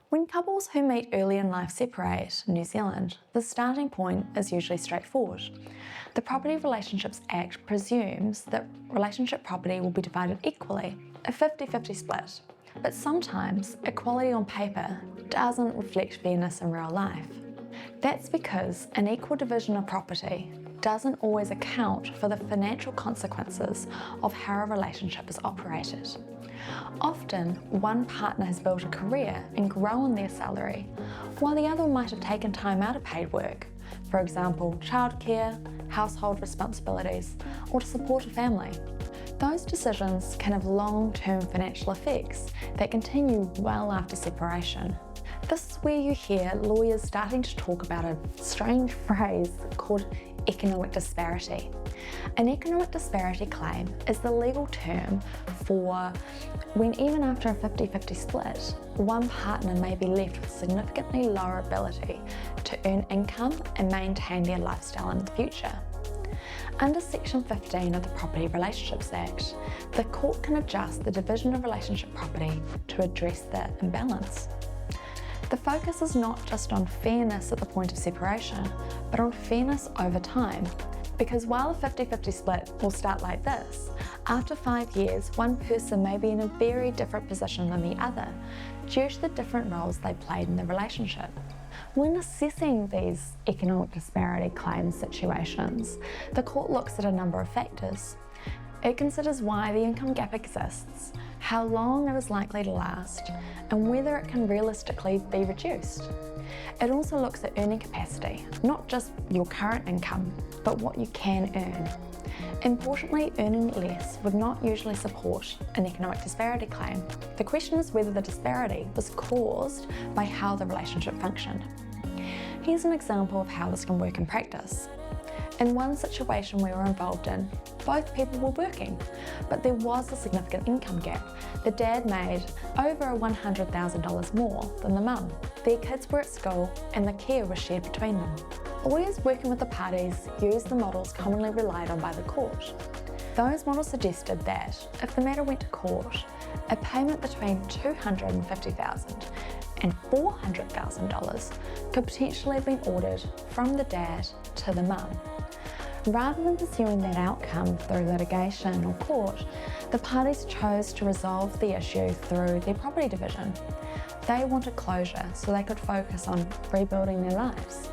When couples who meet early in life separate in New Zealand, the starting point is usually straightforward. The Property Relationships Act presumes that relationship property will be divided equally, a 50-50 split. But sometimes equality on paper doesn't reflect fairness in real life. That's because an equal division of property doesn't always account for the financial consequences of how a relationship is operated. Often, one partner has built a career and grown their salary, while the other might have taken time out of paid work, for example, childcare, household responsibilities, or to support a family. Those decisions can have long-term financial effects that continue well after separation. This is where you hear lawyers starting to talk about a strange phrase called economic disparity. An economic disparity claim is the legal term for when, even after a 50-50 split, one partner may be left with significantly lower ability to earn income and maintain their lifestyle in the future. Under Section 15 of the Property Relationships Act, the court can adjust the division of relationship property to address the imbalance. The focus is not just on fairness at the point of separation, but on fairness over time. Because while a 50-50 split will start like this, after 5 years, one person may be in a very different position than the other due to the different roles they played in the relationship. When assessing these economic disparity claim situations, the court looks at a number of factors. It considers why the income gap exists, how long it is likely to last, and whether it can realistically be reduced. It also looks at earning capacity, not just your current income, but what you can earn. Importantly, earning less would not usually support an economic disparity claim. The question is whether the disparity was caused by how the relationship functioned. Here's an example of how this can work in practice. In one situation we were involved in, both people were working, but there was a significant income gap. The dad made over $100,000 more than the mum. Their kids were at school and the care was shared between them. Lawyers working with the parties used the models commonly relied on by the court. Those models suggested that if the matter went to court, a payment between $250,000 and $400,000 could potentially have been ordered from the dad to the mum. Rather than pursuing that outcome through litigation or court, the parties chose to resolve the issue through their property division. They wanted closure so they could focus on rebuilding their lives.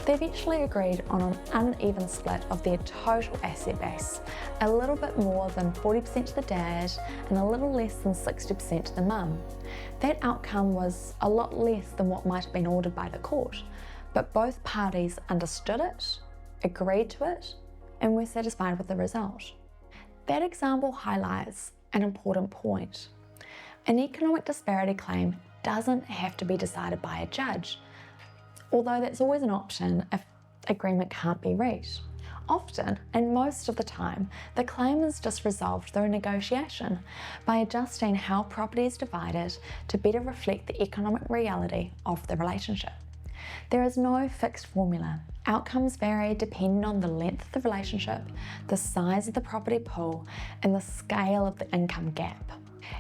They eventually agreed on an uneven split of their total asset base, a little bit more than 40% to the dad and a little less than 60% to the mum. That outcome was a lot less than what might have been ordered by the court, but both parties understood it, agreed to it, and were satisfied with the result. That example highlights an important point. An economic disparity claim doesn't have to be decided by a judge, although that's always an option if agreement can't be reached. Often, and most of the time, the claim is just resolved through negotiation by adjusting how property is divided to better reflect the economic reality of the relationship. There is no fixed formula. Outcomes vary depending on the length of the relationship, the size of the property pool, and the scale of the income gap.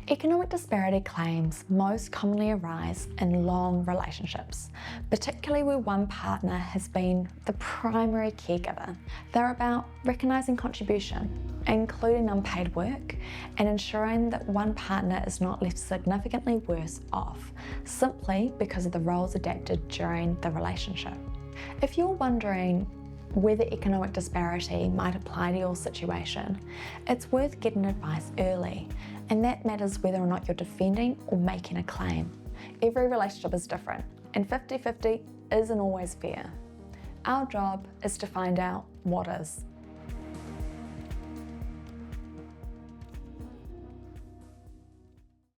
Economic disparity claims most commonly arise in long relationships, particularly where one partner has been the primary caregiver. They're about recognising contribution, including unpaid work, and ensuring that one partner is not left significantly worse off, simply because of the roles adapted during the relationship. If you're wondering whether economic disparity might apply to your situation, it's worth getting advice early, and that matters whether or not you're defending or making a claim. Every relationship is different, and 50-50 isn't always fair. Our job is to find out what is.